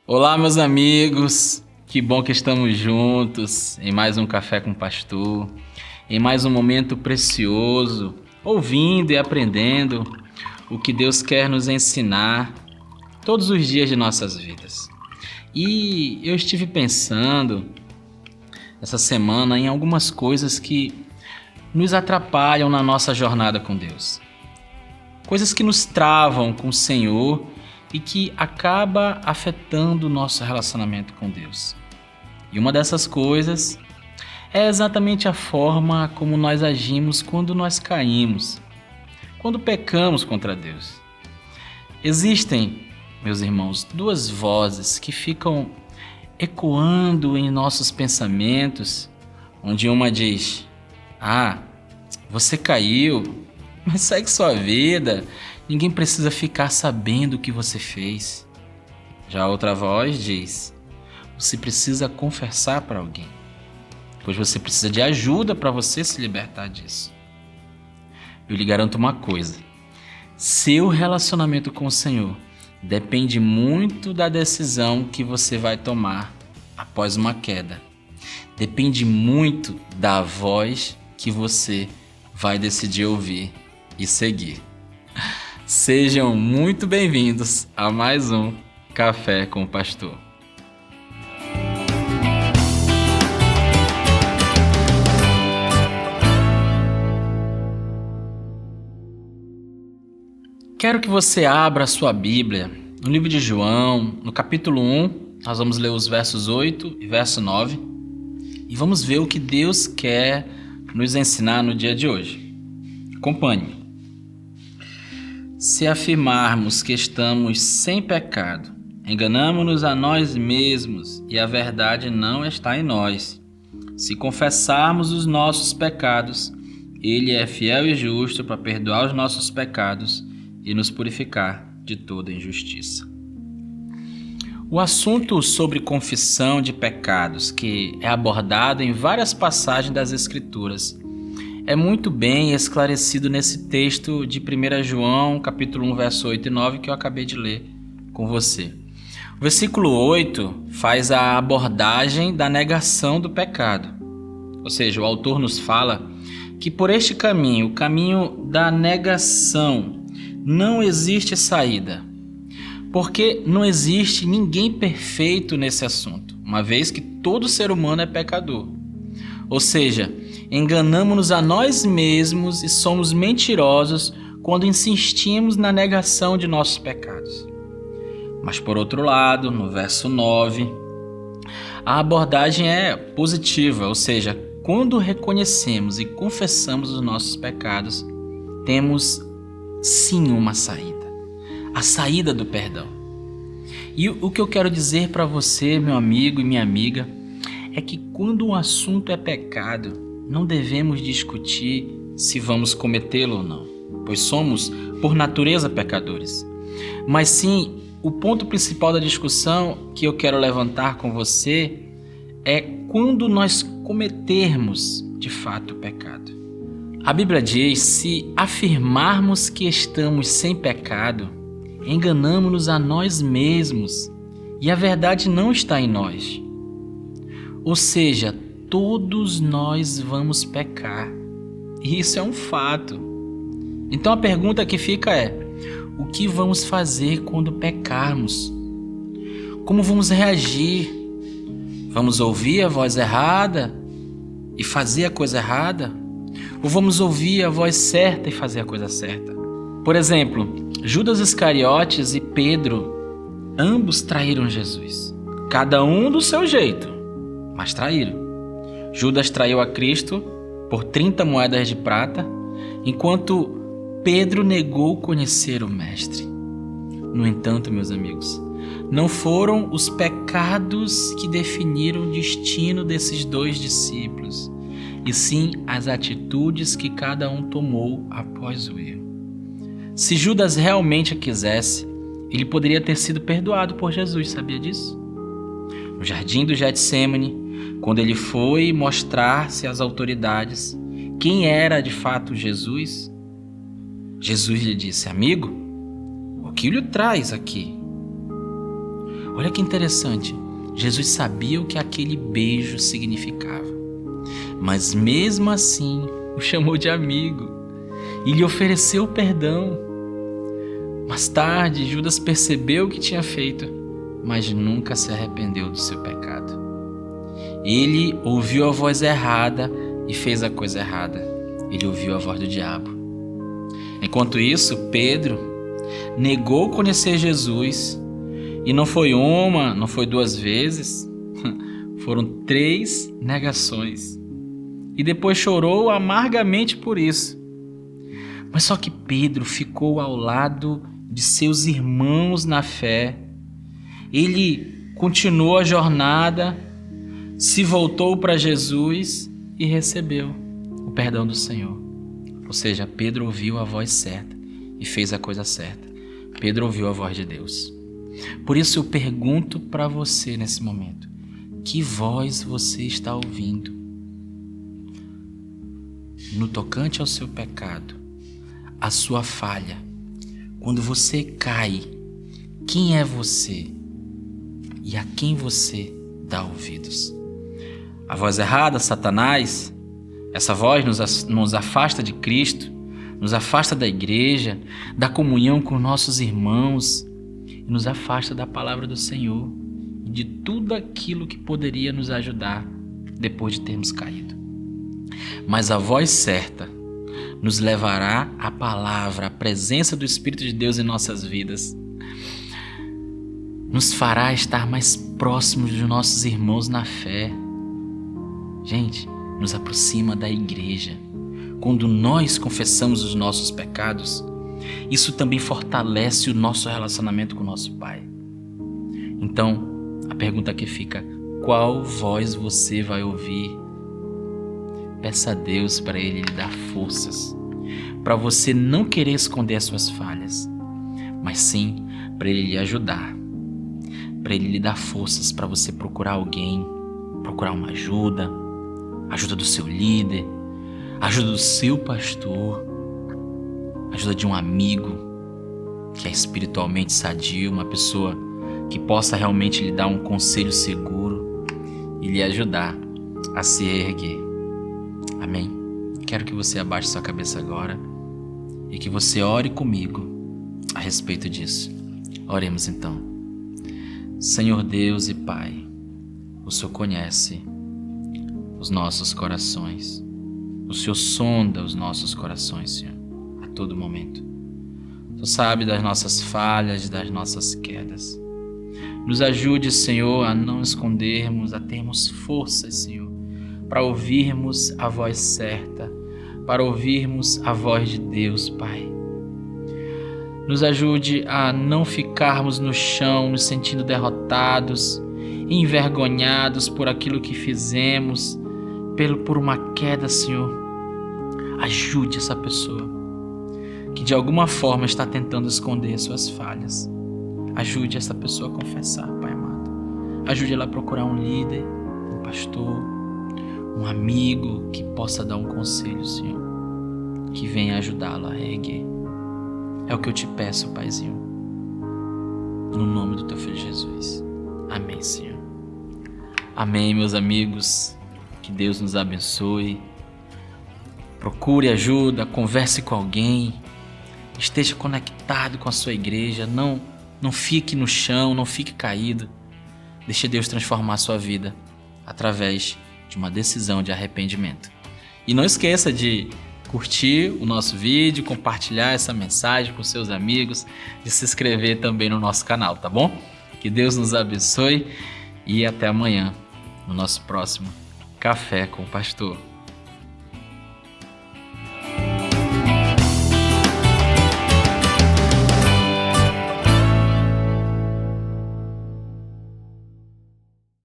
Olá, meus amigos, que bom que estamos juntos em mais um Café com o Pastor, em mais um momento precioso, ouvindo e aprendendo o que Deus quer nos ensinar todos os dias de nossas vidas. E eu estive pensando essa semana em algumas coisas que nos atrapalham na nossa jornada com Deus. Coisas que nos travam com o Senhor e que acaba afetando o nosso relacionamento com Deus. E uma dessas coisas é exatamente a forma como nós agimos quando nós caímos, quando pecamos contra Deus. Existem, meus irmãos, duas vozes que ficam ecoando em nossos pensamentos, onde uma diz: você caiu, mas segue sua vida. Ninguém precisa ficar sabendo o que você fez. Já a outra voz diz: você precisa confessar para alguém, pois você precisa de ajuda para você se libertar disso. Eu lhe garanto uma coisa: seu relacionamento com o Senhor depende muito da decisão que você vai tomar após uma queda. Depende muito da voz que você vai decidir ouvir e seguir. Sejam muito bem-vindos a mais um Café com o Pastor. Quero que você abra a sua Bíblia no livro de João, no capítulo 1, nós vamos ler os versos 8 e verso 9 e vamos ver o que Deus quer nos ensinar no dia de hoje. Acompanhe-me. Se afirmarmos que estamos sem pecado, enganamo-nos a nós mesmos e a verdade não está em nós. Se confessarmos os nossos pecados, Ele é fiel e justo para perdoar os nossos pecados e nos purificar de toda injustiça. O assunto sobre confissão de pecados, que é abordado em várias passagens das Escrituras, é muito bem esclarecido nesse texto de 1 João, capítulo 1, verso 8 e 9, que eu acabei de ler com você. O versículo 8 faz a abordagem da negação do pecado. Ou seja, o autor nos fala que por este caminho, o caminho da negação, não existe saída. Porque não existe ninguém perfeito nesse assunto, uma vez que todo ser humano é pecador. Ou seja, enganamos-nos a nós mesmos e somos mentirosos quando insistimos na negação de nossos pecados. Mas por outro lado, no verso 9, a abordagem é positiva, ou seja, quando reconhecemos e confessamos os nossos pecados, temos sim uma saída, a saída do perdão. E o que eu quero dizer para você, meu amigo e minha amiga, é que quando um assunto é pecado, não devemos discutir se vamos cometê-lo ou não, pois somos, por natureza, pecadores. Mas sim, o ponto principal da discussão que eu quero levantar com você é quando nós cometermos, de fato, o pecado. A Bíblia diz: se afirmarmos que estamos sem pecado, enganamo-nos a nós mesmos e a verdade não está em nós. Ou seja, todos nós vamos pecar. E isso é um fato. Então a pergunta que fica é: o que vamos fazer quando pecarmos? Como vamos reagir? Vamos ouvir a voz errada e fazer a coisa errada? Ou vamos ouvir a voz certa e fazer a coisa certa? Por exemplo, Judas Iscariotes e Pedro, ambos traíram Jesus. Cada um do seu jeito, mas traíram. Judas traiu a Cristo por 30 moedas de prata, enquanto Pedro negou conhecer o Mestre. No entanto, meus amigos, não foram os pecados que definiram o destino desses dois discípulos, e sim as atitudes que cada um tomou após o erro. Se Judas realmente a quisesse, ele poderia ter sido perdoado por Jesus, sabia disso? No jardim do Getsêmani, quando ele foi mostrar-se às autoridades quem era de fato Jesus, Jesus lhe disse: amigo, o que lhe traz aqui? Olha que interessante. Jesus sabia o que aquele beijo significava, mas mesmo assim o chamou de amigo e lhe ofereceu perdão. Mais tarde, Judas percebeu o que tinha feito, mas nunca se arrependeu do seu pecado. Ele ouviu a voz errada e fez a coisa errada. Ele ouviu a voz do diabo. Enquanto isso, Pedro negou conhecer Jesus, e não foi uma, não foi 2 vezes, foram 3 negações. E depois chorou amargamente por isso. Mas só que Pedro ficou ao lado de seus irmãos na fé. Ele continuou a jornada, se voltou para Jesus e recebeu o perdão do Senhor. Ou seja, Pedro ouviu a voz certa e fez a coisa certa. Pedro ouviu a voz de Deus. Por isso eu pergunto para você nesse momento: que voz você está ouvindo? No tocante ao seu pecado, a sua falha, quando você cai, quem é você e a quem você dá ouvidos? A voz errada, Satanás, essa voz nos afasta de Cristo, nos afasta da igreja, da comunhão com nossos irmãos, e nos afasta da palavra do Senhor e de tudo aquilo que poderia nos ajudar depois de termos caído. Mas a voz certa nos levará à palavra, à presença do Espírito de Deus em nossas vidas. Nos fará estar mais próximos dos nossos irmãos na fé. Gente, nos aproxima da igreja. Quando nós confessamos os nossos pecados, isso também fortalece o nosso relacionamento com o nosso Pai. Então, a pergunta que fica: qual voz você vai ouvir? Peça a Deus para Ele lhe dar forças, para você não querer esconder as suas falhas, mas sim para Ele lhe ajudar, para Ele lhe dar forças para você procurar alguém, procurar uma ajuda do seu líder, ajuda do seu pastor, ajuda de um amigo que é espiritualmente sadio, uma pessoa que possa realmente lhe dar um conselho seguro e lhe ajudar a se erguer. Amém? Quero que você abaixe sua cabeça agora e que você ore comigo a respeito disso. Oremos então. Senhor Deus e Pai, o Senhor conhece os nossos corações. O Senhor sonda os nossos corações, Senhor, a todo momento. O Senhor sabe das nossas falhas, das nossas quedas. Nos ajude, Senhor, a não escondermos, a termos forças, Senhor, para ouvirmos a voz certa, para ouvirmos a voz de Deus, Pai. Nos ajude a não ficarmos no chão, nos sentindo derrotados, envergonhados por aquilo que fizemos, por uma queda, Senhor. Ajude essa pessoa que de alguma forma está tentando esconder suas falhas. Ajude essa pessoa a confessar, Pai amado. Ajude ela a procurar um líder, um pastor, um amigo que possa dar um conselho, Senhor, que venha ajudá-lo a reerguer. É o que eu te peço, Paizinho, no nome do Teu Filho Jesus. Amém, Senhor. Amém, meus amigos. Que Deus nos abençoe. Procure ajuda, converse com alguém, esteja conectado com a sua igreja, não fique no chão, não fique caído. Deixe Deus transformar a sua vida através de uma decisão de arrependimento. E não esqueça de curtir o nosso vídeo, compartilhar essa mensagem com seus amigos, de se inscrever também no nosso canal, tá bom? Que Deus nos abençoe e até amanhã no nosso próximo Café com o Pastor.